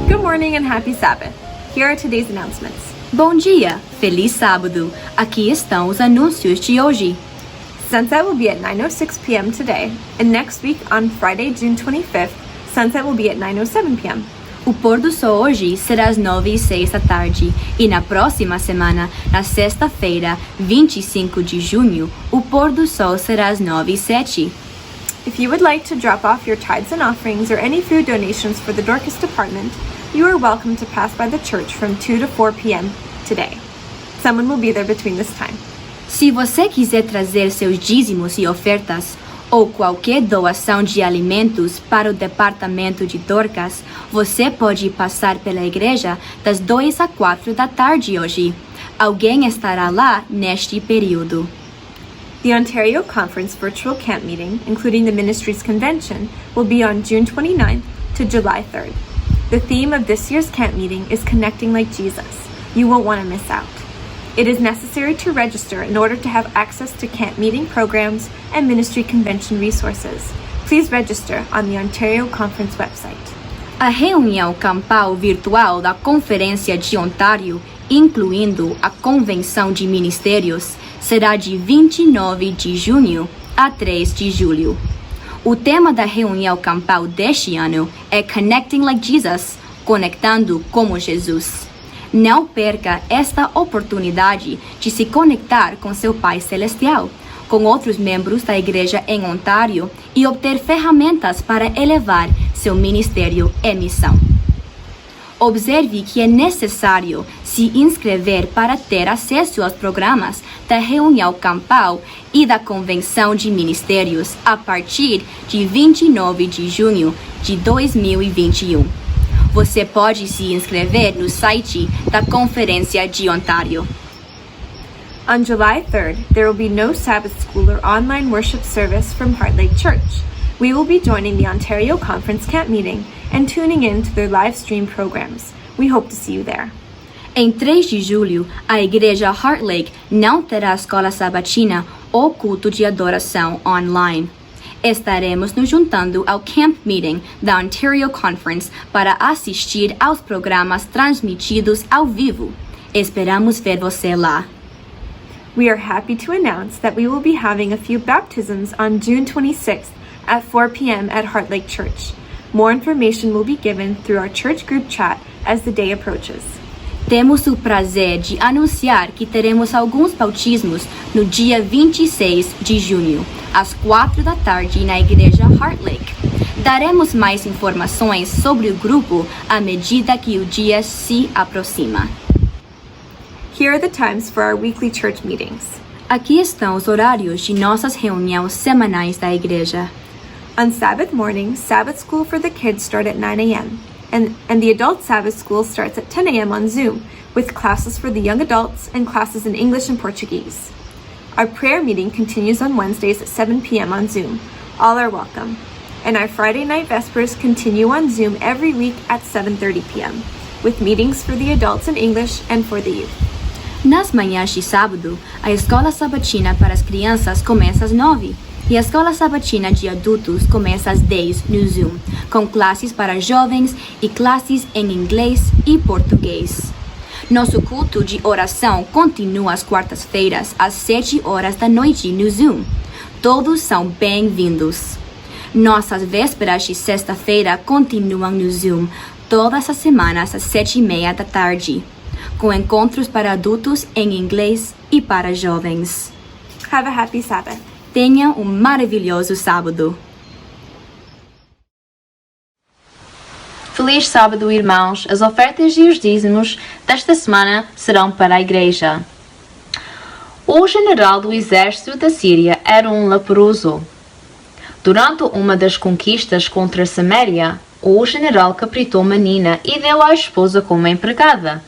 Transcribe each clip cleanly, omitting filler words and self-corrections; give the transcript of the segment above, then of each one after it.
Good morning and happy Sabbath. Here are today's announcements. Bom dia, feliz sábado. Aqui estão os anúncios de hoje. Sunset will be at 9:06 p.m. today, and next week on Friday, June 25th, sunset will be at 9:07 p.m. O pôr do sol hoje será às 9:06 da tarde e na próxima semana, na sexta-feira, 25 de junho, o pôr do sol será às 9:07. If you would like to drop off your tithes and offerings or any food donations for the Dorcas department, you are welcome to pass by the church from 2 to 4 p.m. today. Someone will be there between this time. Se você quiser trazer seus dízimos e ofertas, ou qualquer doação de alimentos para o departamento de Dorcas, você pode passar pela igreja das 2 a 4 da tarde hoje. Alguém estará lá neste período. The Ontario Conference Virtual Camp Meeting, including the Ministries Convention, will be on June 29th to July 3rd. The theme of this year's camp meeting is Connecting Like Jesus. You won't want to miss out. It is necessary to register in order to have access to camp meeting programs and ministry convention resources. Please register on the Ontario Conference website. A reunião campal virtual da Conferência de Ontário, incluindo a Convenção de Ministérios, será de 29 de junho a 3 de julho. O tema da reunião campal deste ano é Connecting Like Jesus, conectando como Jesus. Não perca esta oportunidade de se conectar com seu Pai Celestial, com outros membros da Igreja em Ontário e obter ferramentas para elevar seu ministério e missão. Observe que é necessário se inscrever para ter acesso aos programas da reunião campal e da Convenção de Ministérios a partir de 29 de junho de 2021. Você pode se inscrever no site da Conferência de Ontário. On July 3rd, there will be no Sabbath school or online worship service from Heart Lake Church. We will be joining the Ontario Conference Camp Meeting and tuning in to their live stream programs. We hope to see you there. Em 3 de julho, a Igreja Heart Lake não terá escola sabatina ou culto de adoração online. Estaremos nos juntando ao Camp Meeting da Ontario Conference para assistir aos programas transmitidos ao vivo. Esperamos ver você lá. We are happy to announce that we will be having a few baptisms on June 26th at 4 p.m. at Heart Lake Church. More information will be given through our church group chat as the day approaches. Temos o prazer de anunciar que teremos alguns bautismos no dia 26 de junho, às 4 da tarde, na Igreja Heart Lake. Daremos mais informações sobre o grupo à medida que o dia se aproxima. Here are the times for our weekly church meetings. Aqui estão os horários de nossas reuniões semanais da igreja. On Sabbath morning, Sabbath school for the kids start at 9 a.m. And the adult Sabbath school starts at 10 a.m. on Zoom, with classes for the young adults and classes in English and Portuguese. Our prayer meeting continues on Wednesdays at 7 p.m. on Zoom. All are welcome. And our Friday night Vespers continue on Zoom every week at 7:30 p.m., with meetings for the adults in English and for the youth. Nas manhãs de sábado, a escola sabatina para as crianças começa às 9 e a escola sabatina de adultos começa às 10 no Zoom, com classes para jovens e classes em inglês e português. Nosso culto de oração continua às quartas-feiras às 7 horas da noite no Zoom. Todos são bem-vindos. Nossas vésperas de sexta-feira continuam no Zoom todas as semanas às 7:30 da tarde, com encontros para adultos em inglês e para jovens. Have a happy Sabbath. Tenha um maravilhoso sábado. Feliz sábado, irmãos. As ofertas e os dízimos desta semana serão para a igreja. O general do exército da Síria era um leproso. Durante uma das conquistas contra Samaria, o general capritou uma menina e deu à esposa como empregada.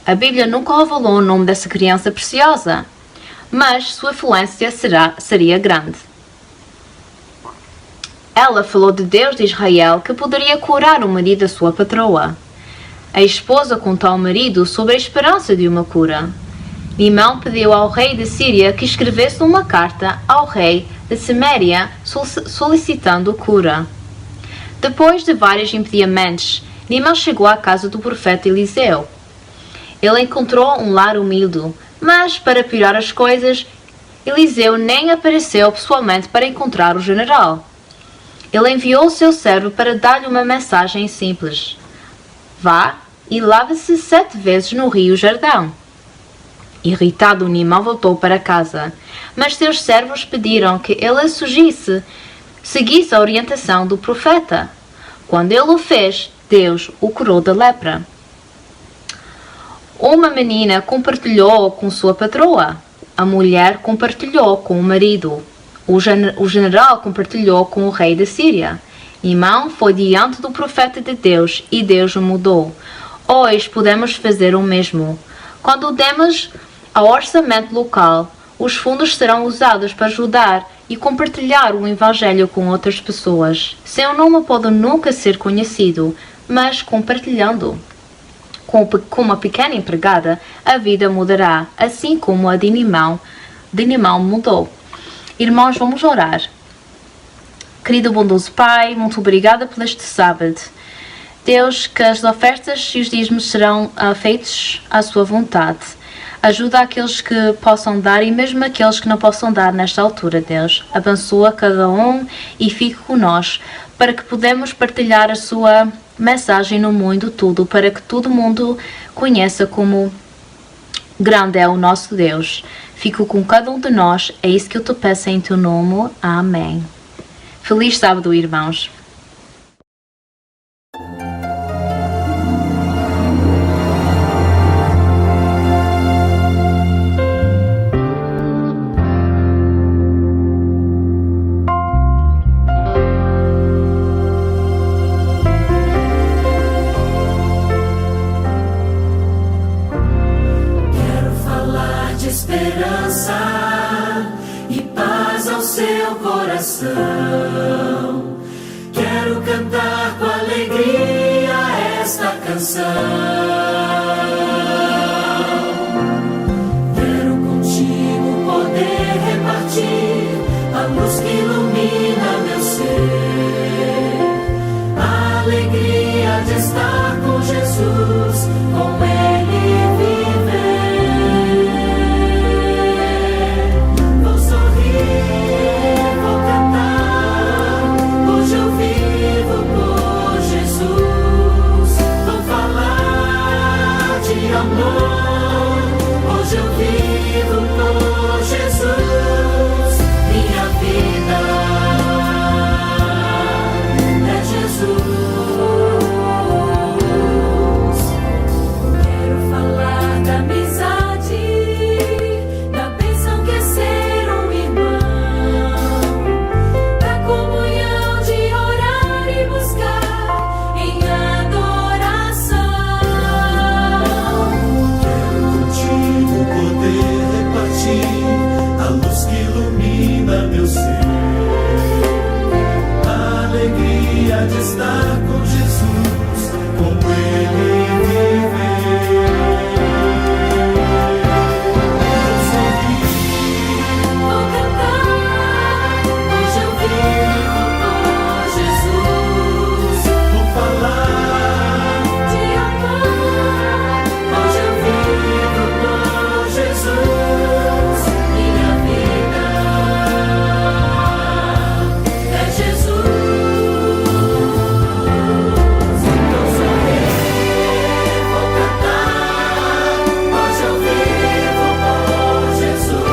A Bíblia nunca revelou o nome dessa criança preciosa, mas sua influência seria grande. Ela falou de Deus de Israel que poderia curar o marido da sua patroa. A esposa contou ao marido sobre a esperança de uma cura. Nimão pediu ao rei da Síria que escrevesse uma carta ao rei de Samaria solicitando cura. Depois de vários impedimentos, Naamã chegou à casa do profeta Eliseu. Ele encontrou um lar humilde, mas, para piorar as coisas, Eliseu nem apareceu pessoalmente para encontrar o general. Ele enviou o seu servo para dar-lhe uma mensagem simples: vá e lave-se 7 vezes no rio Jordão. Irritado, Naamã voltou para casa, mas seus servos pediram que ele seguisse a orientação do profeta. Quando ele o fez, Deus o curou da lepra. Uma menina compartilhou com sua patroa. A mulher compartilhou com o marido. O general compartilhou com o rei da Síria. Naamã foi diante do profeta de Deus e Deus o mudou. Hoje podemos fazer o mesmo. Quando demos ao orçamento local, os fundos serão usados para ajudar e compartilhar o Evangelho com outras pessoas. Seu nome pode nunca ser conhecido, mas compartilhando com uma pequena empregada, a vida mudará, assim como a de Naamã mudou. Irmãos, vamos orar. Querido bondoso Pai, muito obrigada por este sábado. Deus, que as ofertas e os dízimos serão feitos à sua vontade. Ajuda aqueles que possam dar e mesmo aqueles que não possam dar nesta altura, Deus. Abençoa cada um e fique conosco para que podemos partilhar a sua mensagem no mundo todo, para que todo mundo conheça como grande é o nosso Deus. Fico com cada um de nós, é isso que eu te peço em teu nome. Amém. Feliz sábado, irmãos. Esperança e paz ao seu coração. Quero cantar com alegria esta canção. Quero contigo poder repartir a luz que ilumina meu ser. A alegria de estar com Jesus, com Ele viver. Hoje eu vivo por Jesus, minha vida é Jesus. Quero falar da amizade, da bênção que é ser um irmão, da comunhão de orar e buscar em adoração. Poder repartir a luz que ilumina meu ser. A alegria de estar com Jesus, com Ele viver. Vou sorrir, vou cantar, hoje eu vivo por Jesus. Vou falar de amor, hoje eu vivo por Jesus, minha vida é Jesus. Vou sorrir, vou cantar, hoje eu vivo por Jesus.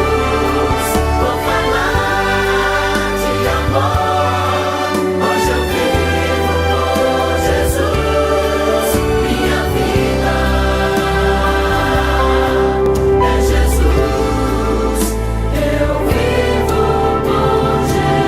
Vou falar de amor, hoje eu vivo por Jesus, minha vida é Jesus, eu vivo por Jesus.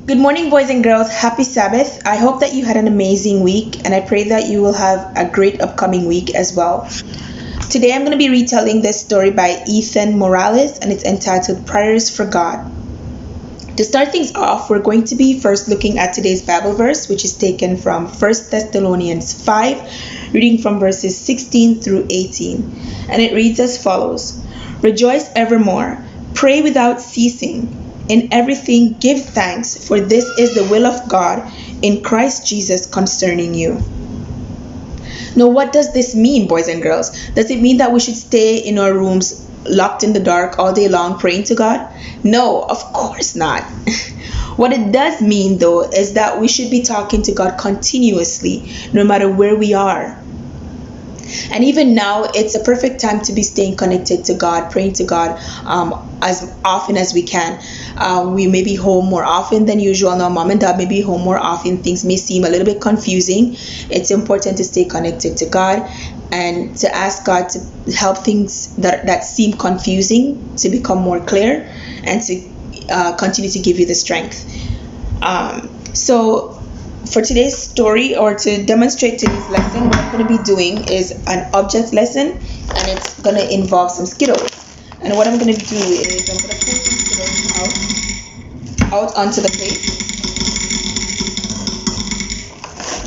Good morning, boys and girls. Happy Sabbath. I hope that you had an amazing week, and I pray that you will have a great upcoming week as well. Today I'm going to be retelling this story by Ethan Morales, and it's entitled Prayers for God. To start things off, we're going to be first looking at today's Bible verse, which is taken from 1 Thessalonians 5, reading from verses 16 through 18. And it reads as follows: Rejoice evermore, pray without ceasing, in everything give thanks, for this is the will of God in Christ Jesus concerning you. Now, what does this mean, boys and girls? Does it mean that we should stay in our rooms locked in the dark all day long praying to God? No, of course not. What it does mean, though, is that we should be talking to God continuously, no matter where we are. And even now, it's a perfect time to be staying connected to God, praying to God as often as we can. We may be home more often than usual. Now, mom and dad may be home more often. Things may seem a little bit confusing. It's important to stay connected to God and to ask God to help things that seem confusing to become more clear, and to continue to give you the strength. So for today's story, or to demonstrate today's lesson, what I'm going to be doing is an object lesson, and it's going to involve some Skittles. And what I'm going to do is I'm going to pull some Skittles out onto the plate,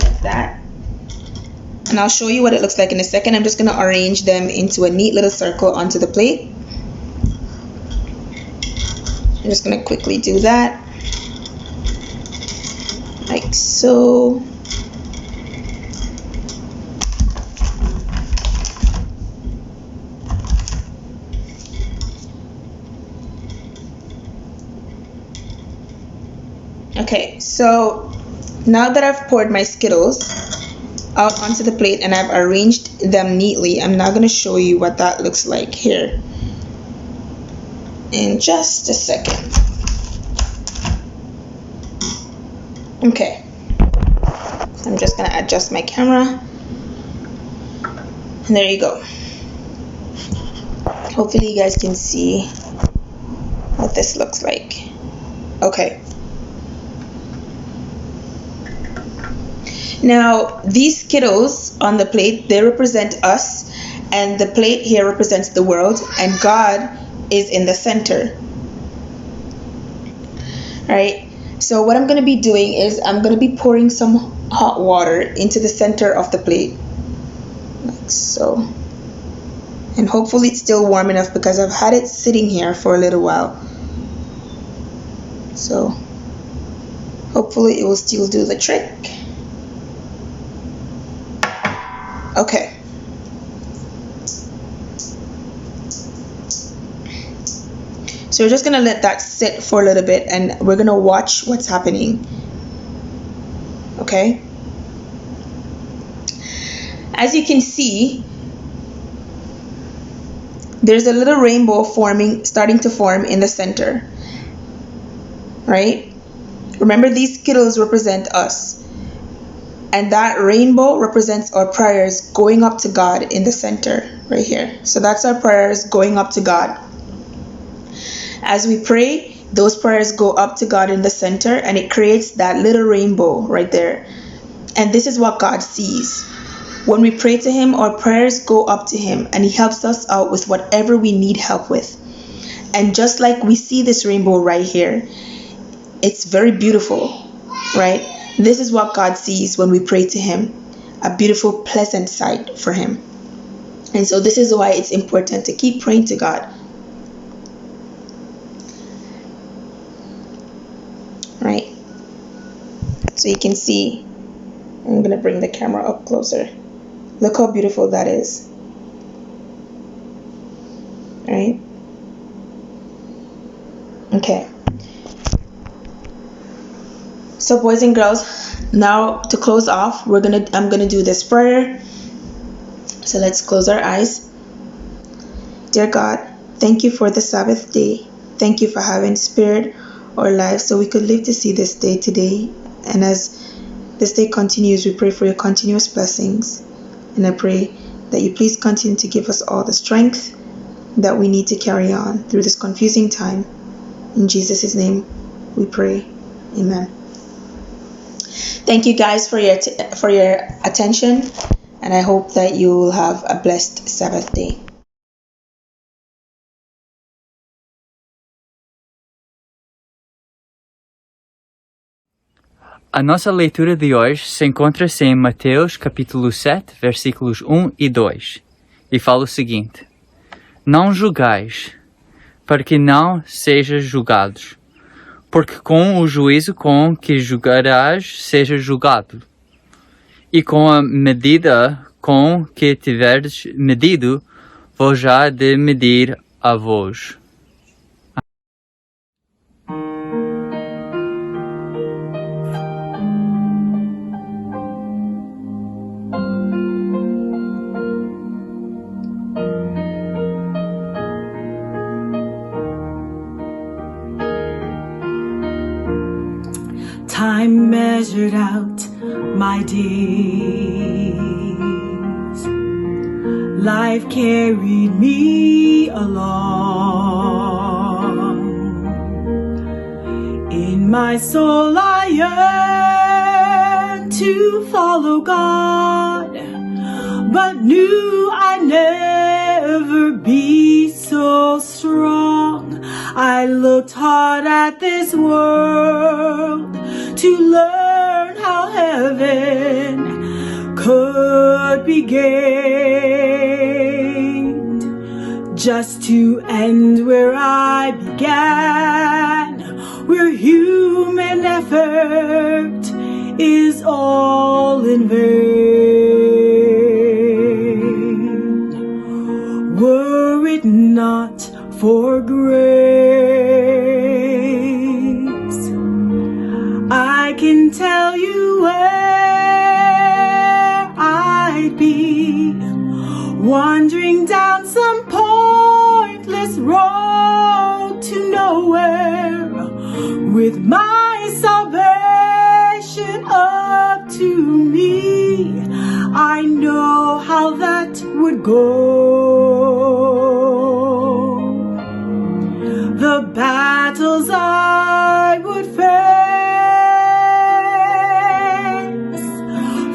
like that. And I'll show you what it looks like in a second. I'm just going to arrange them into a neat little circle onto the plate. I'm just going to quickly do that, like so. Okay, so now that I've poured my Skittles out onto the plate and I've arranged them neatly, I'm now going to show you what that looks like here in just a second. Okay, so I'm just going to adjust my camera, and there you go. Hopefully you guys can see what this looks like. Okay. Now, these Skittles on the plate, they represent us, and the plate here represents the world, and God is in the center. Right? So what I'm going to be doing is I'm going to be pouring some hot water into the center of the plate, like so. And hopefully it's still warm enough, because I've had it sitting here for a little while. So hopefully it will still do the trick. Okay. So we're just going to let that sit for a little bit, and we're going to watch what's happening. Okay? As you can see, there's a little rainbow starting to form in the center. Right? Remember, these Skittles represent us. And that rainbow represents our prayers going up to God in the center, right here. So that's our prayers going up to God. As we pray, those prayers go up to God in the center, and it creates that little rainbow right there. And this is what God sees. When we pray to Him, our prayers go up to Him, and He helps us out with whatever we need help with. And just like we see this rainbow right here, it's very beautiful, right? This is what God sees when we pray to Him, a beautiful, pleasant sight for Him. And so this is why it's important to keep praying to God. Right? So you can see, I'm going to bring the camera up closer. Look how beautiful that is. Right? Okay. So boys and girls, now to close off, I'm gonna do this prayer. So let's close our eyes. Dear God, thank you for the Sabbath day. Thank you for having spared our lives so we could live to see this day today. And as this day continues, we pray for your continuous blessings. And I pray that you please continue to give us all the strength that we need to carry on through this confusing time. In Jesus' name we pray. Amen. Thank you guys for your attention, and I hope that you will have a blessed Sabbath day. A nossa leitura de hoje se encontra-se em Mateus capítulo 7, versículos 1 e 2, e fala o seguinte: Não julgais, para que não sejais julgados, porque com o juízo com que julgarás sejas julgado, e com a medida com que tiveres medido, vos há de medir a vós. Time measured out my days. Life carried me along. In my soul I yearn to follow God, but knew I'd never be so strong. I looked hard at this world to learn how heaven could be gained, just to end where I began, where human effort is all in vain. Were it not for grace, I can tell you where I'd be, wandering down some pointless road to nowhere, with my salvation up to me. I know how that would go. The battles I would face,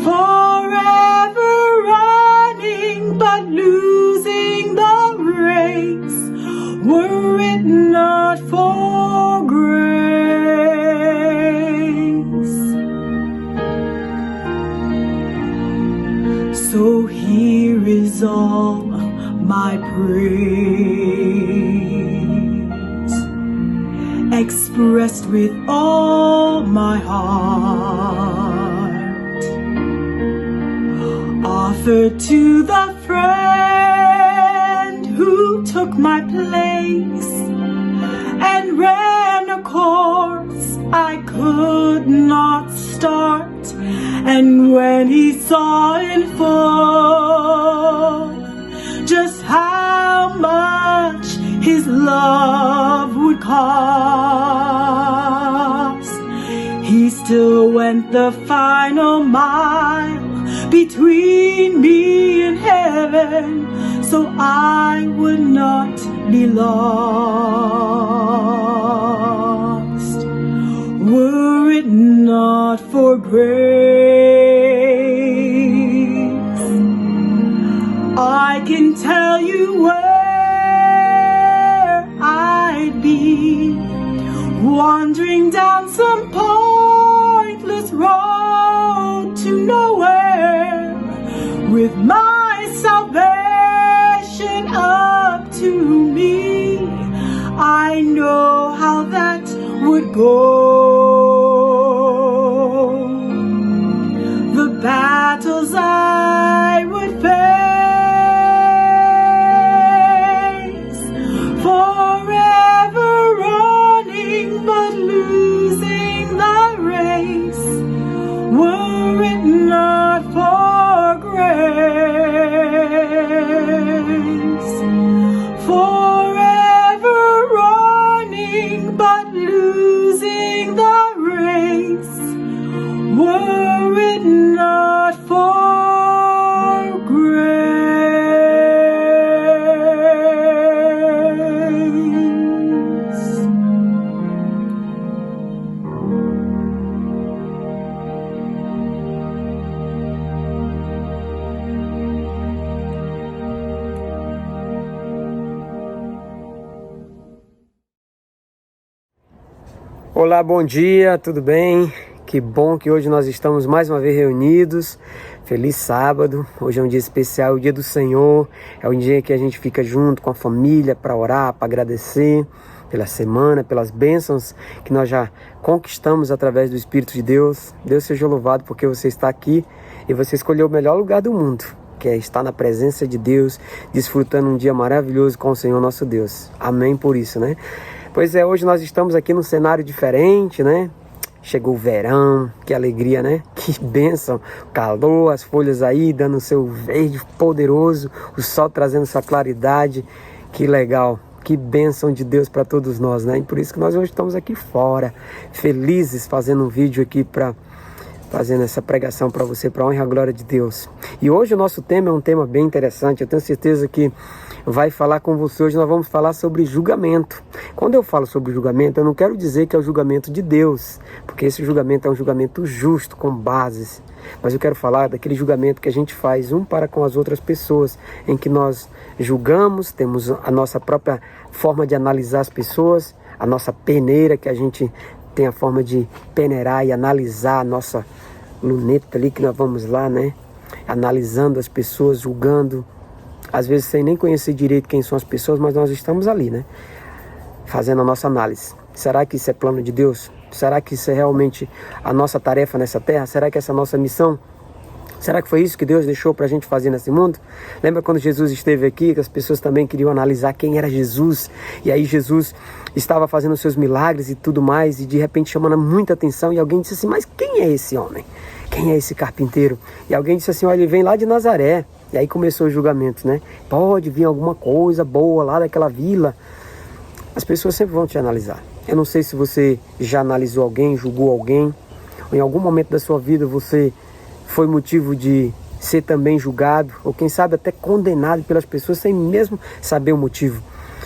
forever running but losing the race, were it not for grace. So here is all my praise, expressed with all my heart, offered to the friend who took my place and ran a course I could not start. And when he saw in full just how much his love would cost, he still went the final mile between me and heaven, so I would not be lost. Were it not for grace, I can tell you where I'd be, wandering down some pointless road to nowhere, with my salvation up to me. I know how that would go. The battles I would face, forever running but losing the race, were it not for grace. Forever running but losing the race, were it not for grace. Olá, bom dia, tudo bem? Que bom que hoje nós estamos mais uma vez reunidos. Feliz sábado. Hoje é um dia especial, o dia do Senhor. É um dia que a gente fica junto com a família para orar, para agradecer pela semana, pelas bênçãos que nós já conquistamos através do Espírito de Deus. Deus seja louvado porque você está aqui e você escolheu o melhor lugar do mundo, que é estar na presença de Deus, desfrutando um dia maravilhoso com o Senhor nosso Deus. Amém por isso, né? Pois é, hoje nós estamos aqui num cenário diferente, né? Chegou o verão, que alegria, né? Que bênção, calor, as folhas aí dando seu verde poderoso, o sol trazendo sua claridade, que legal, que bênção de Deus para todos nós, né? E por isso que nós hoje estamos aqui fora, felizes, fazendo um vídeo aqui fazendo essa pregação para você, para a honra e a glória de Deus. E hoje o nosso tema é um tema bem interessante, eu tenho certeza que vai falar com você. Hoje nós vamos falar sobre julgamento. Quando eu falo sobre julgamento, eu não quero dizer que é o julgamento de Deus, porque esse julgamento é um julgamento justo, com bases. Mas eu quero falar daquele julgamento que a gente faz um para com as outras pessoas, em que nós julgamos, temos a nossa própria forma de analisar as pessoas, a nossa peneira, que a gente tem a forma de peneirar e analisar a nossa luneta ali, que nós vamos lá, né? Analisando as pessoas, julgando, às vezes sem nem conhecer direito quem são as pessoas, mas nós estamos ali, né? Fazendo a nossa análise. Será que isso é plano de Deus? Será que isso é realmente a nossa tarefa nessa terra? Será que essa é a nossa missão? Será que foi isso que Deus deixou para a gente fazer nesse mundo? Lembra quando Jesus esteve aqui, que as pessoas também queriam analisar quem era Jesus? E aí Jesus estava fazendo seus milagres e tudo mais, e de repente chamando muita atenção, e alguém disse assim, mas quem é esse homem? Quem é esse carpinteiro? E alguém disse assim, olha, ele vem lá de Nazaré. E aí começou o julgamento, né? Pode vir alguma coisa boa lá daquela vila. As pessoas sempre vão te analisar. Eu não sei se você já analisou alguém, julgou alguém, ou em algum momento da sua vida você foi motivo de ser também julgado, ou quem sabe até condenado pelas pessoas sem mesmo saber o motivo.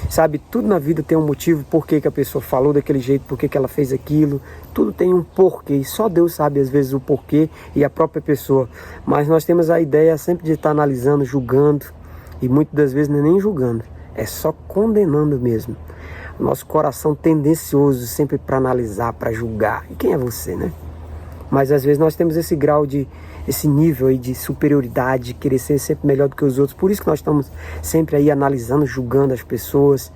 Sabe, tudo na vida tem um motivo, por que a pessoa falou daquele jeito, por que ela fez aquilo. Tudo tem um porquê, e só Deus sabe às vezes o porquê e a própria pessoa. Mas nós temos a ideia sempre de estar analisando, julgando, e muitas das vezes não é nem julgando, é só condenando mesmo. O nosso coração tendencioso sempre para analisar, para julgar. E quem é você, né? Mas às vezes nós temos esse grau esse nível aí de superioridade, de querer ser sempre melhor do que os outros. Por isso que nós estamos sempre aí analisando, julgando as pessoas.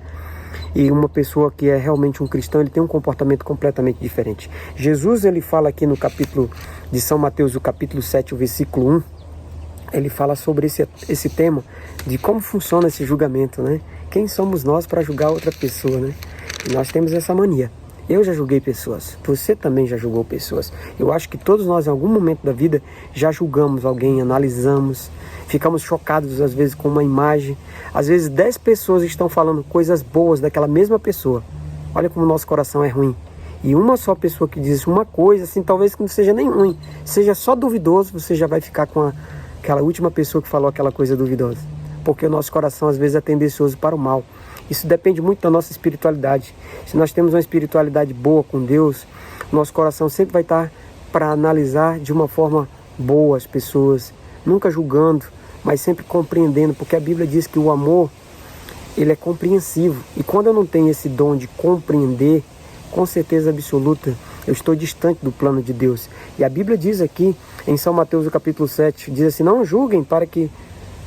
E uma pessoa que é realmente um cristão, ele tem um comportamento completamente diferente. Jesus, ele fala aqui no capítulo de São Mateus, o capítulo 7, o versículo 1, ele fala sobre esse tema de como funciona esse julgamento, né? Quem somos nós para julgar outra pessoa, né? E nós temos essa mania. Eu já julguei pessoas, você também já julgou pessoas. Eu acho que todos nós, em algum momento da vida, já julgamos alguém, analisamos, ficamos chocados às vezes com uma imagem. Às vezes 10 pessoas estão falando coisas boas daquela mesma pessoa. Olha como o nosso coração é ruim. E uma só pessoa que diz uma coisa, assim, talvez que não seja nem ruim, seja só duvidoso, você já vai ficar com aquela última pessoa que falou aquela coisa duvidosa. Porque o nosso coração às vezes é tendencioso para o mal. Isso depende muito da nossa espiritualidade. Se nós temos uma espiritualidade boa com Deus, nosso coração sempre vai estar para analisar de uma forma boa as pessoas, nunca julgando, mas sempre compreendendo, porque a Bíblia diz que o amor, ele é compreensivo. E quando eu não tenho esse dom de compreender, com certeza absoluta, eu estou distante do plano de Deus. E a Bíblia diz aqui, em São Mateus, o capítulo 7, diz assim, não julguem para que...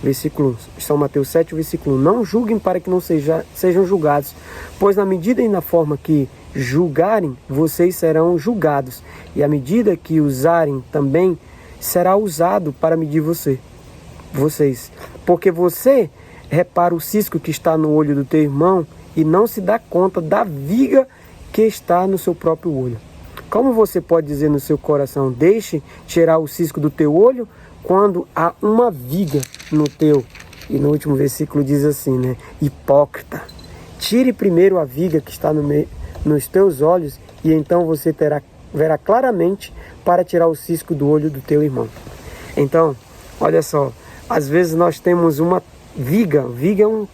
Versículo, São Mateus 7, versículo 1. Não julguem para que não sejam julgados, pois na medida e na forma que julgarem, vocês serão julgados. E a medida que usarem também será usado para medir vocês. Porque você repara o cisco que está no olho do teu irmão e não se dá conta da viga que está no seu próprio olho. Como você pode dizer no seu coração, deixe tirar o cisco do teu olho, quando há uma viga no teu? E no último versículo diz assim, né? Hipócrita, tire primeiro a viga que está nos teus olhos, e então você verá claramente para tirar o cisco do olho do teu irmão. Então, olha só, às vezes nós temos uma viga é um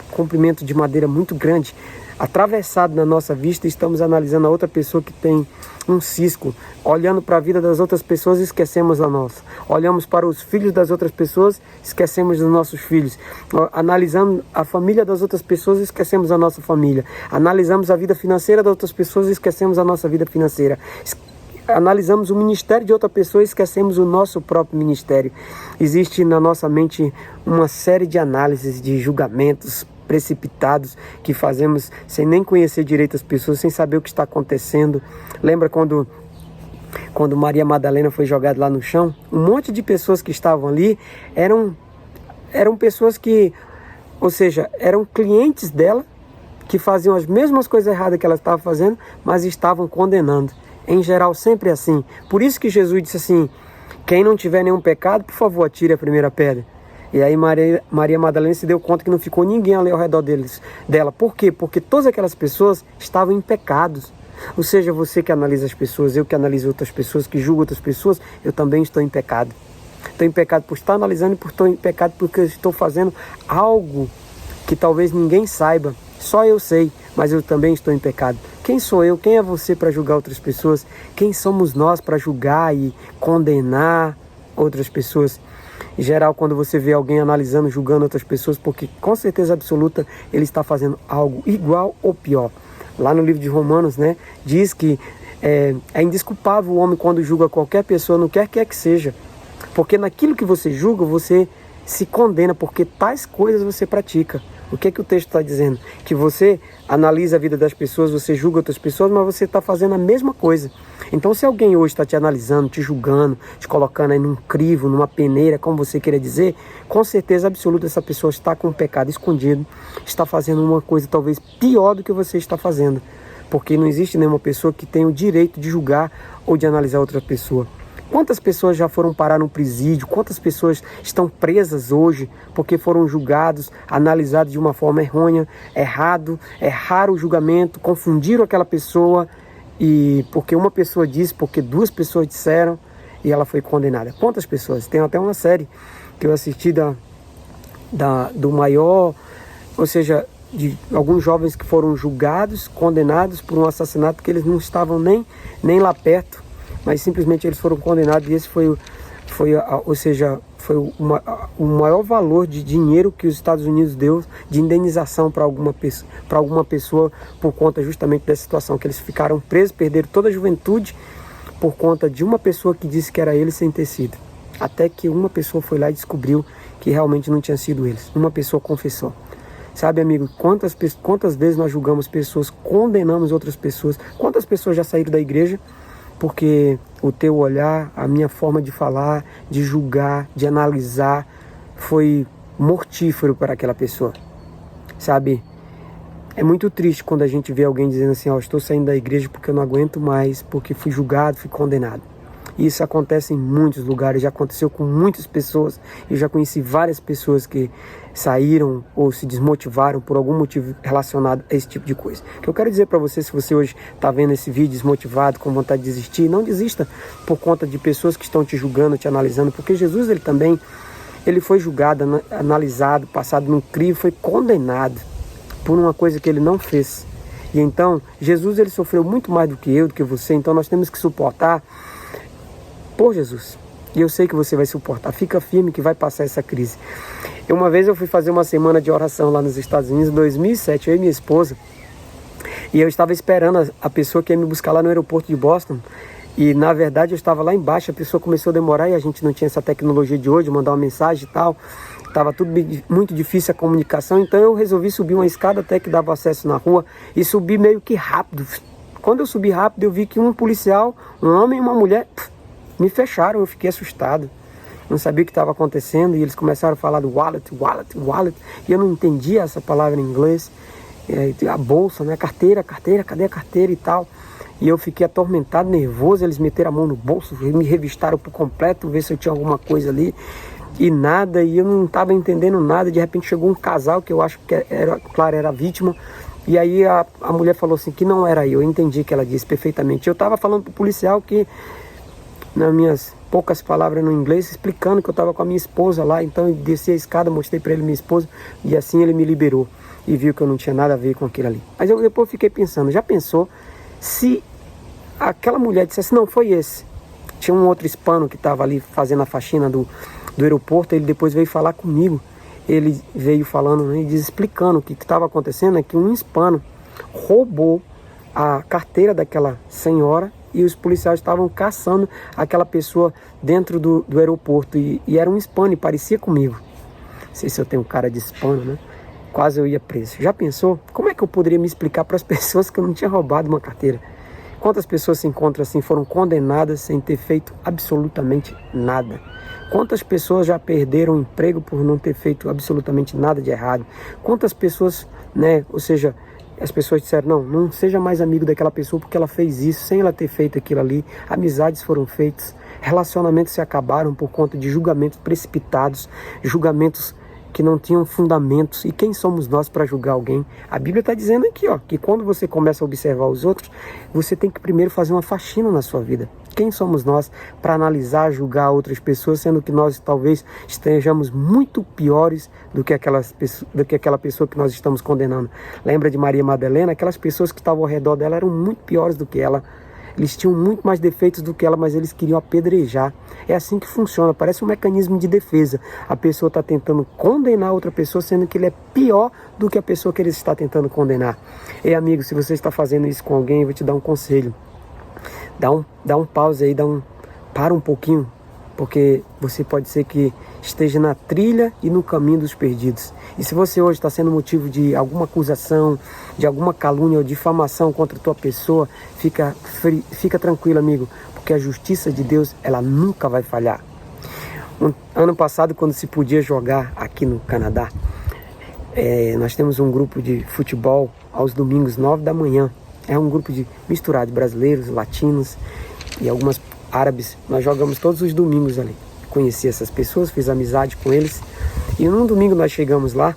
comprimento de madeira muito grande, atravessado na nossa vista, e estamos analisando a outra pessoa que tem um cisco. Olhando para a vida das outras pessoas, esquecemos a nossa. Olhamos para os filhos das outras pessoas, esquecemos dos nossos filhos. Analisamos a família das outras pessoas, esquecemos a nossa família. Analisamos a vida financeira das outras pessoas, esquecemos a nossa vida financeira. analisamos o ministério de outra pessoa e esquecemos o nosso próprio ministério. Existe na nossa mente uma série de análises, de julgamentos precipitados que fazemos sem nem conhecer direito as pessoas, sem saber o que está acontecendo. Lembra quando Maria Madalena foi jogada lá no chão? Um monte de pessoas que estavam ali eram pessoas que, ou seja, eram clientes dela, que faziam as mesmas coisas erradas que ela estava fazendo, mas estavam condenando. Em geral, sempre é assim. Por isso que Jesus disse assim: quem não tiver nenhum pecado, por favor, atire a primeira pedra. E aí Maria Madalena se deu conta que não ficou ninguém ali ao redor dela. Por quê? Porque todas aquelas pessoas estavam em pecados. Ou seja, você que analisa as pessoas, eu que analiso outras pessoas, que julgo outras pessoas, eu também estou em pecado. Estou em pecado por estar analisando e estou em pecado porque eu estou fazendo algo que talvez ninguém saiba. Só eu sei, mas eu também estou em pecado. Quem sou eu? Quem é você para julgar outras pessoas? Quem somos nós para julgar e condenar outras pessoas? Em geral, quando você vê alguém analisando, julgando outras pessoas, porque com certeza absoluta ele está fazendo algo igual ou pior. Lá no livro de Romanos, né, diz que é indesculpável o homem quando julga qualquer pessoa, não quer que seja. Porque naquilo que você julga, você se condena, porque tais coisas você pratica. O que o texto está dizendo? Que você analisa a vida das pessoas, você julga outras pessoas, mas você está fazendo a mesma coisa. Então, se alguém hoje está te analisando, te julgando, te colocando aí num crivo, numa peneira, como você queira dizer, com certeza absoluta essa pessoa está com um pecado escondido, está fazendo uma coisa talvez pior do que você está fazendo. Porque não existe nenhuma pessoa que tenha o direito de julgar ou de analisar outra pessoa. Quantas pessoas já foram parar no presídio? Quantas pessoas estão presas hoje porque foram julgados, analisados de uma forma errônea, erraram o julgamento, confundiram aquela pessoa e porque uma pessoa disse, porque duas pessoas disseram e ela foi condenada. Quantas pessoas? Tem até uma série que eu assisti do maior, ou seja, de alguns jovens que foram julgados, condenados por um assassinato que eles não estavam nem lá perto, mas simplesmente eles foram condenados e esse foi o maior valor de dinheiro que os Estados Unidos deu de indenização para alguma pessoa por conta justamente dessa situação, que eles ficaram presos, perderam toda a juventude por conta de uma pessoa que disse que era ele sem ter sido. Até que uma pessoa foi lá e descobriu que realmente não tinha sido eles. Uma pessoa confessou. Sabe, amigo, quantas vezes nós julgamos pessoas, condenamos outras pessoas? Quantas pessoas já saíram da igreja porque o teu olhar, a minha forma de falar, de julgar, de analisar, foi mortífero para aquela pessoa? Sabe, é muito triste quando a gente vê alguém dizendo assim: estou saindo da igreja porque eu não aguento mais, porque fui julgado, fui condenado. Isso acontece em muitos lugares, já aconteceu com muitas pessoas. Eu já conheci várias pessoas que saíram ou se desmotivaram por algum motivo relacionado a esse tipo de coisa. O que eu quero dizer para você, se você hoje está vendo esse vídeo desmotivado, com vontade de desistir, não desista por conta de pessoas que estão te julgando, te analisando, porque Jesus ele foi julgado, analisado, passado num crivo, foi condenado por uma coisa que ele não fez. E então, Jesus ele sofreu muito mais do que eu, do que você, então nós temos que suportar por Jesus. E eu sei que você vai suportar. Fica firme que vai passar essa crise. Uma vez eu fui fazer uma semana de oração lá nos Estados Unidos, em 2007, eu e minha esposa. E eu estava esperando a pessoa que ia me buscar lá no aeroporto de Boston. E na verdade eu estava lá embaixo, a pessoa começou a demorar e a gente não tinha essa tecnologia de hoje, mandar uma mensagem e tal. Estava tudo muito difícil a comunicação, então eu resolvi subir uma escada até que dava acesso na rua e subi meio que rápido. Quando eu subi rápido, eu vi que um policial, um homem e uma mulher, me fecharam. Eu fiquei assustado, não sabia o que estava acontecendo e eles começaram a falar do wallet, e eu não entendia essa palavra em inglês. A bolsa, né, carteira, cadê a carteira e tal. E eu fiquei atormentado, nervoso. Eles meteram a mão no bolso, me revistaram por completo, ver se eu tinha alguma coisa ali e nada, e eu não estava entendendo nada. De repente chegou um casal que eu acho que era a vítima. E aí a mulher falou assim que não era eu entendi que ela disse perfeitamente. Eu estava falando pro policial que, nas minhas poucas palavras no inglês, explicando que eu estava com a minha esposa lá. Então eu desci a escada, mostrei para ele minha esposa e assim ele me liberou e viu que eu não tinha nada a ver com aquilo ali. Mas eu depois fiquei pensando, já pensou se aquela mulher dissesse, não, foi esse? Tinha um outro hispano que estava ali fazendo a faxina do aeroporto, ele depois veio falar comigo. Ele veio falando, né, explicando o que estava acontecendo, é que um hispano roubou a carteira daquela senhora e os policiais estavam caçando aquela pessoa dentro do aeroporto. E era um hispano, parecia comigo. Não sei se eu tenho cara de hispano, né? Quase eu ia preso. Já pensou? Como é que eu poderia me explicar para as pessoas que eu não tinha roubado uma carteira? Quantas pessoas se encontram assim, foram condenadas sem ter feito absolutamente nada? Quantas pessoas já perderam o emprego por não ter feito absolutamente nada de errado? Quantas pessoas, né, ou seja, as pessoas disseram, não seja mais amigo daquela pessoa porque ela fez isso, sem ela ter feito aquilo ali. Amizades foram feitas, relacionamentos se acabaram por conta de julgamentos precipitados, julgamentos que não tinham fundamentos. E quem somos nós para julgar alguém? A Bíblia está dizendo aqui, que quando você começa a observar os outros, você tem que primeiro fazer uma faxina na sua vida. Quem somos nós para analisar, julgar outras pessoas, sendo que nós talvez estejamos muito piores do que aquela pessoa que nós estamos condenando? Lembra de Maria Madalena? Aquelas pessoas que estavam ao redor dela eram muito piores do que ela. Eles tinham muito mais defeitos do que ela, mas eles queriam apedrejar. É assim que funciona, parece um mecanismo de defesa. A pessoa está tentando condenar outra pessoa, sendo que ele é pior do que a pessoa que ele está tentando condenar. Ei, amigo, se você está fazendo isso com alguém, eu vou te dar um conselho. Dá um pause aí, para um pouquinho, porque você pode ser que esteja na trilha e no caminho dos perdidos. E se você hoje está sendo motivo de alguma acusação, de alguma calúnia ou difamação contra a tua pessoa, fica tranquilo, amigo, porque a justiça de Deus, ela nunca vai falhar. Ano passado, quando se podia jogar aqui no Canadá, nós temos um grupo de futebol aos domingos, 9 da manhã. É um grupo misturado de brasileiros, latinos e algumas árabes. Nós jogamos todos os domingos ali. Conheci essas pessoas, fiz amizade com eles. E num domingo nós chegamos lá,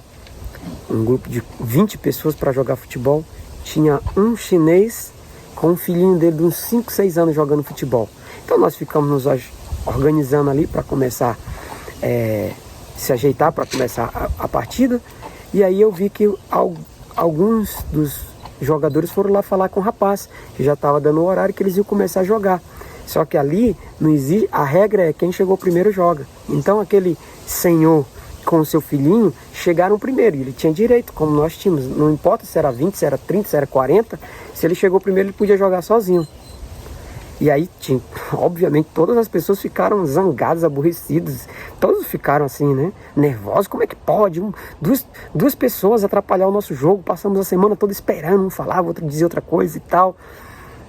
um grupo de 20 pessoas para jogar futebol. Tinha um chinês com um filhinho dele de uns 5, 6 anos jogando futebol. Então nós ficamos nos organizando ali para começar, se ajeitar para começar a partida. E aí eu vi que alguns dos jogadores foram lá falar com o rapaz, que já estava dando o horário que eles iam começar a jogar. Só que ali não existe, a regra é quem chegou primeiro joga. Então aquele senhor com o seu filhinho chegaram primeiro, e ele tinha direito, como nós tínhamos. Não importa se era 20, se era 30, se era 40, se ele chegou primeiro ele podia jogar sozinho. E aí, obviamente, todas as pessoas ficaram zangadas, aborrecidas. Todos ficaram assim, né? Nervosos. Como é que pode? Duas pessoas atrapalhar o nosso jogo. Passamos a semana toda esperando. Um falava, outro dizia outra coisa e tal.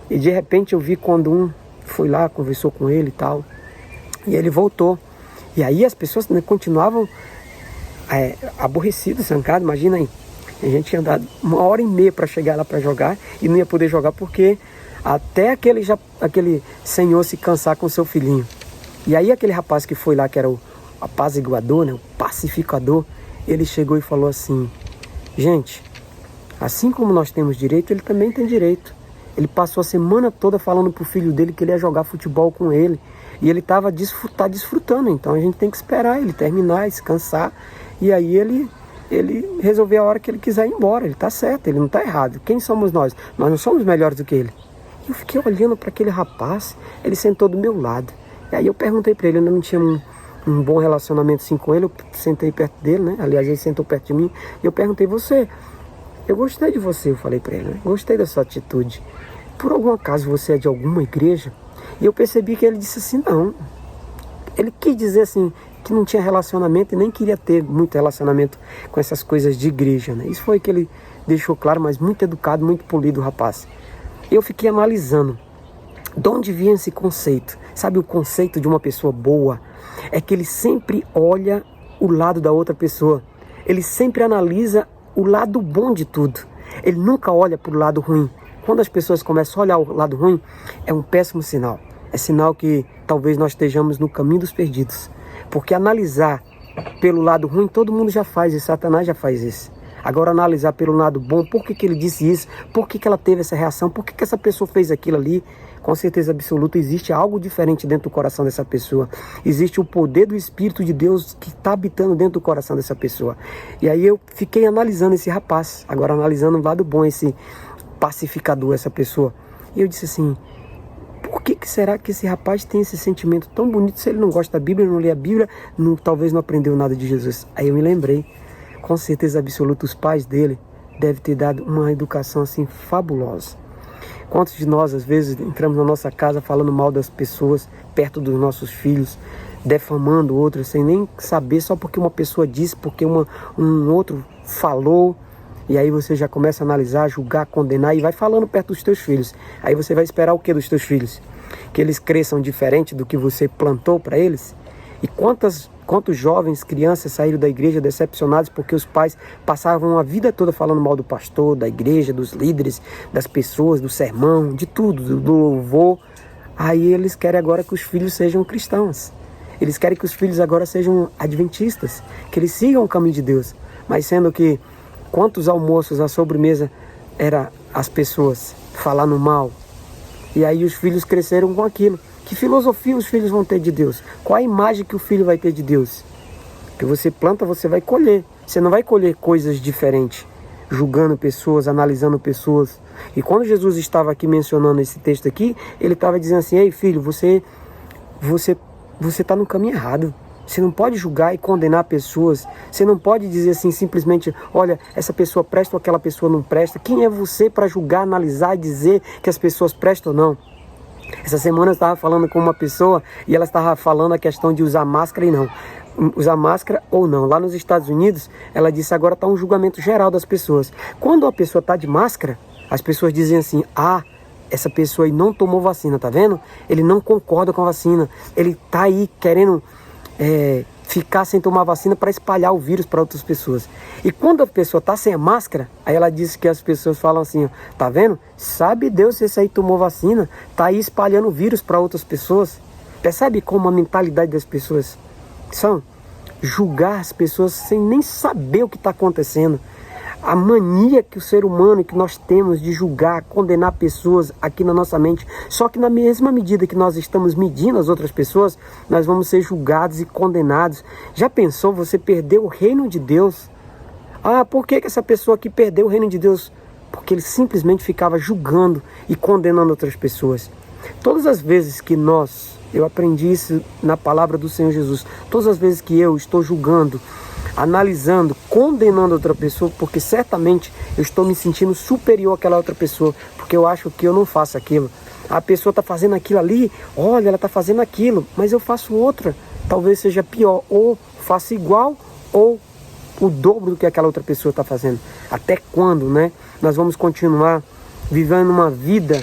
E de repente eu vi quando um foi lá, conversou com ele e tal. E ele voltou. E aí as pessoas, né, continuavam aborrecidas, zangadas. Imagina aí. A gente tinha andado 1h30 para chegar lá para jogar. E não ia poder jogar porque até aquele senhor se cansar com seu filhinho. E aí aquele rapaz que foi lá, que era o apaziguador, né, o pacificador, ele chegou e falou assim: gente, assim como nós temos direito, ele também tem direito. Ele passou a semana toda falando pro filho dele que ele ia jogar futebol com ele. E ele estava desfrutando. Então a gente tem que esperar ele terminar, descansar. E aí ele resolver a hora que ele quiser ir embora. Ele tá certo, ele não tá errado. Quem somos nós? Nós não somos melhores do que ele. Eu fiquei olhando para aquele rapaz, ele sentou do meu lado. E aí eu perguntei para ele, eu não tinha um bom relacionamento assim com ele, eu sentei perto dele, né? Aliás, ele sentou perto de mim. E eu perguntei, eu gostei de você, eu falei para ele, né? Gostei da sua atitude. Por algum acaso você é de alguma igreja? E eu percebi que ele disse assim, não. Ele quis dizer assim, que não tinha relacionamento e nem queria ter muito relacionamento com essas coisas de igreja, né? Isso foi o que ele deixou claro, mas muito educado, muito polido o rapaz. Eu fiquei analisando de onde vinha esse conceito. Sabe, o conceito de uma pessoa boa é que ele sempre olha o lado da outra pessoa. Ele sempre analisa o lado bom de tudo. Ele nunca olha para o lado ruim. Quando as pessoas começam a olhar o lado ruim, é um péssimo sinal. É sinal que talvez nós estejamos no caminho dos perdidos. Porque analisar pelo lado ruim, todo mundo já faz isso, Satanás já faz isso. Agora analisar pelo lado bom, por que ele disse isso, por que ela teve essa reação, por que essa pessoa fez aquilo ali, com certeza absoluta existe algo diferente dentro do coração dessa pessoa. Existe o poder do Espírito de Deus que está habitando dentro do coração dessa pessoa. E aí eu fiquei analisando esse rapaz, agora analisando o lado bom, esse pacificador, essa pessoa. E eu disse assim, por que será que esse rapaz tem esse sentimento tão bonito se ele não gosta da Bíblia, não lê a Bíblia, talvez não aprendeu nada de Jesus? Aí eu me lembrei, com certeza absoluta, os pais dele devem ter dado uma educação assim fabulosa. Quantos de nós, às vezes, entramos na nossa casa falando mal das pessoas, perto dos nossos filhos, defamando outros, sem nem saber, só porque uma pessoa disse, porque um outro falou, e aí você já começa a analisar, julgar, condenar, e vai falando perto dos teus filhos. Aí você vai esperar o que dos teus filhos? Que eles cresçam diferente do que você plantou para eles? E quantos jovens, crianças saíram da igreja decepcionados porque os pais passavam a vida toda falando mal do pastor, da igreja, dos líderes, das pessoas, do sermão, de tudo, do louvor. Aí eles querem agora que os filhos sejam cristãos. Eles querem que os filhos agora sejam adventistas, que eles sigam o caminho de Deus. Mas sendo que quantos almoços, a sobremesa, era as pessoas falando mal. E aí os filhos cresceram com aquilo. Que filosofia os filhos vão ter de Deus? Qual a imagem que o filho vai ter de Deus? Que você planta, você vai colher. Você não vai colher coisas diferentes, julgando pessoas, analisando pessoas. E quando Jesus estava aqui mencionando esse texto aqui, ele estava dizendo assim: ei filho, você está no caminho errado. Você não pode julgar e condenar pessoas. Você não pode dizer assim simplesmente: olha, essa pessoa presta ou aquela pessoa não presta. Quem é você para julgar, analisar e dizer que as pessoas prestam ou não? Essa semana eu estava falando com uma pessoa e ela estava falando a questão de usar máscara e não. Usar máscara ou não. Lá nos Estados Unidos, ela disse agora está um julgamento geral das pessoas. Quando a pessoa está de máscara, as pessoas dizem assim: ah, essa pessoa aí não tomou vacina, tá vendo? Ele não concorda com a vacina. Ele tá aí querendo ficar sem tomar vacina para espalhar o vírus para outras pessoas. E quando a pessoa tá sem a máscara, aí ela diz que as pessoas falam assim: ó, tá vendo? Sabe Deus se esse aí tomou vacina, tá aí espalhando o vírus para outras pessoas. Percebe como a mentalidade das pessoas são? Julgar as pessoas sem nem saber o que está acontecendo. A mania que o ser humano, que nós temos de julgar, condenar pessoas aqui na nossa mente. Só que na mesma medida que nós estamos medindo as outras pessoas, nós vamos ser julgados e condenados. Já pensou você perder o reino de Deus? Ah, por que essa pessoa aqui perdeu o reino de Deus? Porque ele simplesmente ficava julgando e condenando outras pessoas. Todas as vezes que eu aprendi isso na palavra do Senhor Jesus, todas as vezes que eu estou julgando, analisando, condenando outra pessoa, porque certamente eu estou me sentindo superior àquela outra pessoa, porque eu acho que eu não faço aquilo. A pessoa está fazendo aquilo ali, olha, ela está fazendo aquilo, mas eu faço outra, talvez seja pior, ou faço igual, ou o dobro do que aquela outra pessoa está fazendo. Até quando, né? Nós vamos continuar vivendo uma vida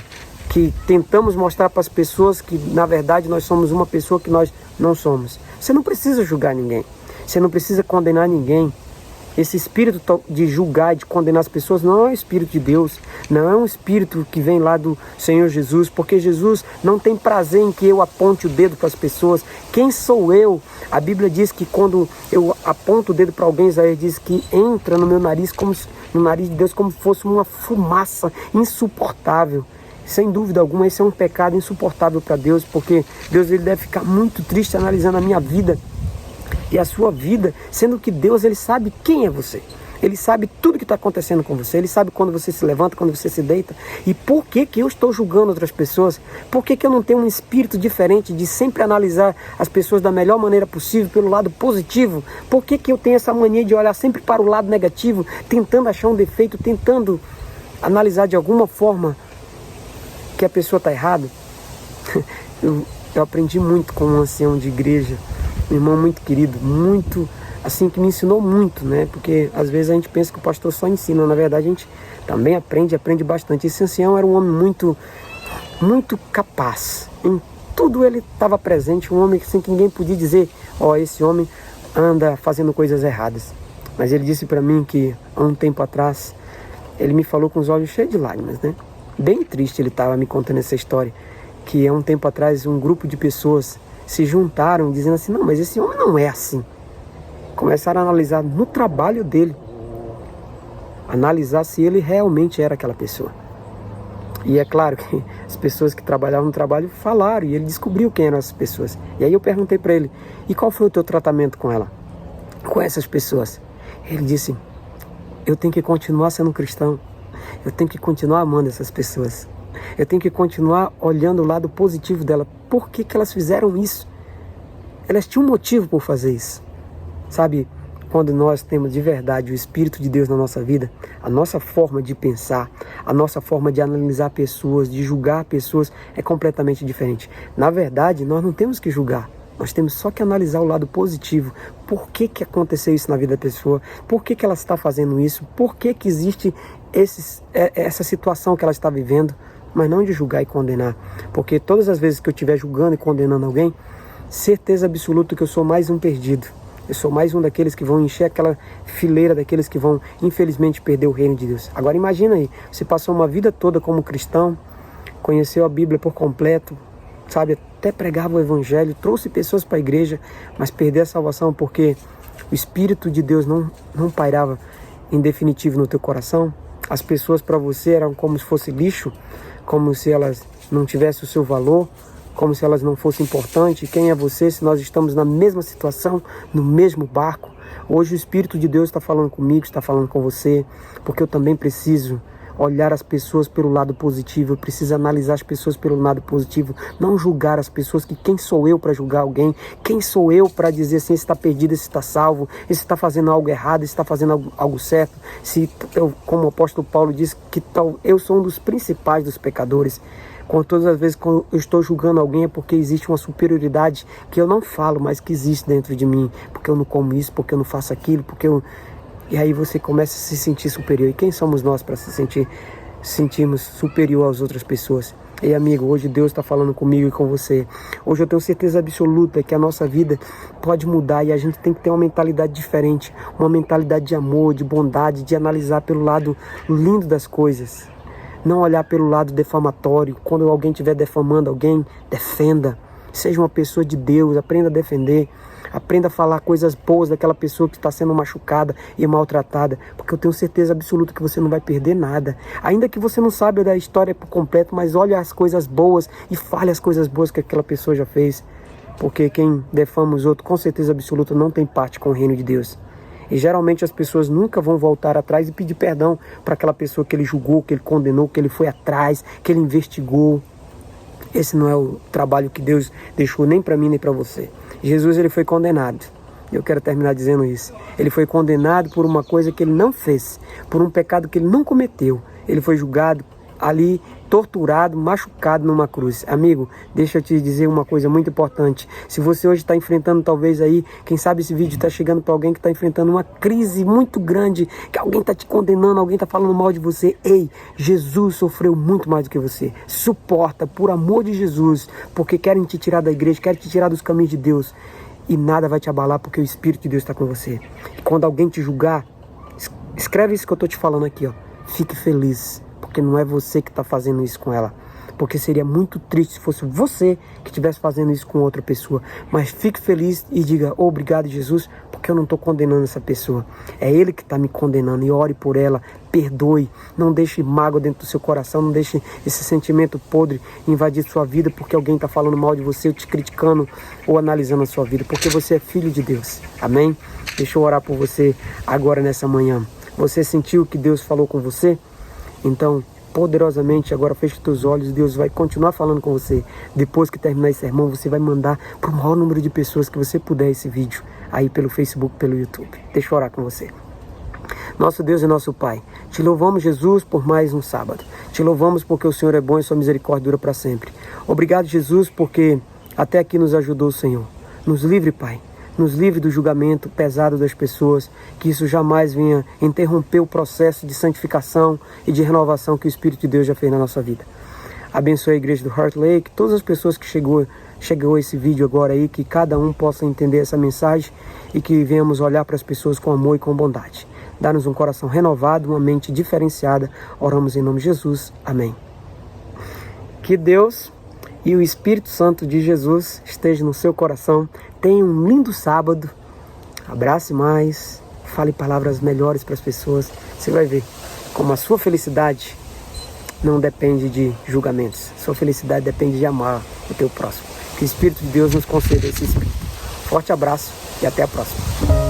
que tentamos mostrar para as pessoas que, na verdade, nós somos uma pessoa que nós não somos. Você não precisa julgar ninguém. Você não precisa condenar ninguém. Esse espírito de julgar, de condenar as pessoas, não é um espírito de Deus. Não é um espírito que vem lá do Senhor Jesus. Porque Jesus não tem prazer em que eu aponte o dedo para as pessoas. Quem sou eu? A Bíblia diz que quando eu aponto o dedo para alguém, Isaías diz que entra no meu nariz, no nariz de Deus, como se fosse uma fumaça insuportável. Sem dúvida alguma, esse é um pecado insuportável para Deus. Porque Deus ele deve ficar muito triste analisando a minha vida e a sua vida, sendo que Deus ele sabe quem é você. Ele sabe tudo que está acontecendo com você. Ele sabe quando você se levanta, quando você se deita. E por que eu estou julgando outras pessoas? Por que eu não tenho um espírito diferente de sempre analisar as pessoas da melhor maneira possível, pelo lado positivo? Por que eu tenho essa mania de olhar sempre para o lado negativo, tentando achar um defeito, tentando analisar de alguma forma que a pessoa está errada? Eu aprendi muito com um ancião de igreja, um irmão muito querido, muito, assim, que me ensinou muito, né? Porque às vezes a gente pensa que o pastor só ensina, na verdade a gente também aprende bastante. Esse ancião era um homem muito, muito capaz. Em tudo ele estava presente, um homem assim, que ninguém podia dizer: ó, esse homem anda fazendo coisas erradas. Mas ele disse para mim que há um tempo atrás, ele me falou com os olhos cheios de lágrimas, né? Bem triste ele estava me contando essa história, que há um tempo atrás um grupo de pessoas se juntaram dizendo assim: não, mas esse homem não é assim. Começaram a analisar no trabalho dele, analisar se ele realmente era aquela pessoa. E é claro que as pessoas que trabalhavam no trabalho falaram, e ele descobriu quem eram essas pessoas. E aí eu perguntei para ele: e qual foi o teu tratamento com ela? Com essas pessoas? Ele disse: eu tenho que continuar sendo cristão. Eu tenho que continuar amando essas pessoas. Eu tenho que continuar olhando o lado positivo dela. Por que elas fizeram isso? Elas tinham um motivo por fazer isso. Sabe, quando nós temos de verdade o Espírito de Deus na nossa vida, a nossa forma de pensar, a nossa forma de analisar pessoas, de julgar pessoas é completamente diferente. Na verdade, nós não temos que julgar. Nós temos só que analisar o lado positivo. Por que aconteceu isso na vida da pessoa? Por que ela está fazendo isso? Por que existe essa situação que ela está vivendo? Mas não de julgar e condenar. Porque todas as vezes que eu estiver julgando e condenando alguém, certeza absoluta que eu sou mais um perdido. Eu sou mais um daqueles que vão encher aquela fileira daqueles que vão, infelizmente, perder o reino de Deus. Agora imagina aí, você passou uma vida toda como cristão, conheceu a Bíblia por completo, sabe, até pregava o Evangelho, trouxe pessoas para a igreja, mas perdeu a salvação porque o Espírito de Deus não pairava em definitivo no teu coração. As pessoas para você eram como se fosse lixo, como se elas não tivessem o seu valor, como se elas não fossem importantes. Quem é você se nós estamos na mesma situação, no mesmo barco? Hoje o Espírito de Deus está falando comigo, está falando com você, porque eu também preciso olhar as pessoas pelo lado positivo, eu preciso analisar as pessoas pelo lado positivo, não julgar as pessoas, que quem sou eu para julgar alguém, quem sou eu para dizer assim, esse está perdido, esse está salvo, esse está fazendo algo errado, esse está fazendo algo certo, se eu, como o apóstolo Paulo diz, que eu sou um dos principais dos pecadores. Com todas as vezes que eu estou julgando alguém é porque existe uma superioridade que eu não falo, mas que existe dentro de mim, porque eu não como isso, porque eu não faço aquilo, porque eu... E aí você começa a se sentir superior. E quem somos nós para sentirmos superior às outras pessoas? E amigo, hoje Deus está falando comigo e com você. Hoje eu tenho certeza absoluta que a nossa vida pode mudar e a gente tem que ter uma mentalidade diferente, uma mentalidade de amor, de bondade, de analisar pelo lado lindo das coisas. Não olhar pelo lado defamatório. Quando alguém estiver defamando alguém, defenda. Seja uma pessoa de Deus, aprenda a defender. Aprenda a falar coisas boas daquela pessoa que está sendo machucada e maltratada. Porque eu tenho certeza absoluta que você não vai perder nada. Ainda que você não saiba da história por completo, mas olhe as coisas boas e fale as coisas boas que aquela pessoa já fez. Porque quem defama os outros, com certeza absoluta, não tem parte com o reino de Deus. E geralmente as pessoas nunca vão voltar atrás e pedir perdão para aquela pessoa que ele julgou, que ele condenou, que ele foi atrás, que ele investigou. Esse não é o trabalho que Deus deixou nem para mim nem para você. Jesus, ele foi condenado. Eu quero terminar dizendo isso. Ele foi condenado por uma coisa que ele não fez, por um pecado que ele não cometeu. Ele foi julgado ali, torturado, machucado numa cruz. Amigo, deixa eu te dizer uma coisa muito importante. Se você hoje está enfrentando talvez aí, quem sabe esse vídeo está chegando para alguém que está enfrentando uma crise muito grande, que alguém está te condenando, alguém está falando mal de você. Ei, Jesus sofreu muito mais do que você. Suporta, por amor de Jesus, porque querem te tirar da igreja, querem te tirar dos caminhos de Deus. E nada vai te abalar porque o Espírito de Deus está com você. E quando alguém te julgar, escreve isso que eu estou te falando aqui, ó. Fique feliz. Porque não é você que está fazendo isso com ela. Porque seria muito triste se fosse você que estivesse fazendo isso com outra pessoa. Mas fique feliz e diga, obrigado Jesus, porque eu não estou condenando essa pessoa. É Ele que está me condenando e ore por ela, perdoe. Não deixe mágoa dentro do seu coração, não deixe esse sentimento podre invadir sua vida porque alguém está falando mal de você, ou te criticando ou analisando a sua vida. Porque você é filho de Deus. Amém? Deixa eu orar por você agora nessa manhã. Você sentiu que Deus falou com você? Então, poderosamente, agora feche os teus olhos, Deus vai continuar falando com você. Depois que terminar esse sermão, você vai mandar para o maior número de pessoas que você puder esse vídeo, aí pelo Facebook, pelo YouTube. Deixa eu orar com você. Nosso Deus e nosso Pai, te louvamos, Jesus, por mais um sábado. Te louvamos porque o Senhor é bom e sua misericórdia dura para sempre. Obrigado, Jesus, porque até aqui nos ajudou o Senhor. Nos livre, Pai. Nos livre do julgamento pesado das pessoas, que isso jamais venha interromper o processo de santificação e de renovação que o Espírito de Deus já fez na nossa vida. Abençoe a igreja do Heart Lake, todas as pessoas que chegou esse vídeo agora aí, que cada um possa entender essa mensagem e que venhamos olhar para as pessoas com amor e com bondade. Dá-nos um coração renovado, uma mente diferenciada. Oramos em nome de Jesus. Amém. Que Deus e o Espírito Santo de Jesus esteja no seu coração. Tenha um lindo sábado. Abrace mais. Fale palavras melhores para as pessoas. Você vai ver como a sua felicidade não depende de julgamentos. Sua felicidade depende de amar o teu próximo. Que o Espírito de Deus nos conceda esse espírito. Forte abraço e até a próxima.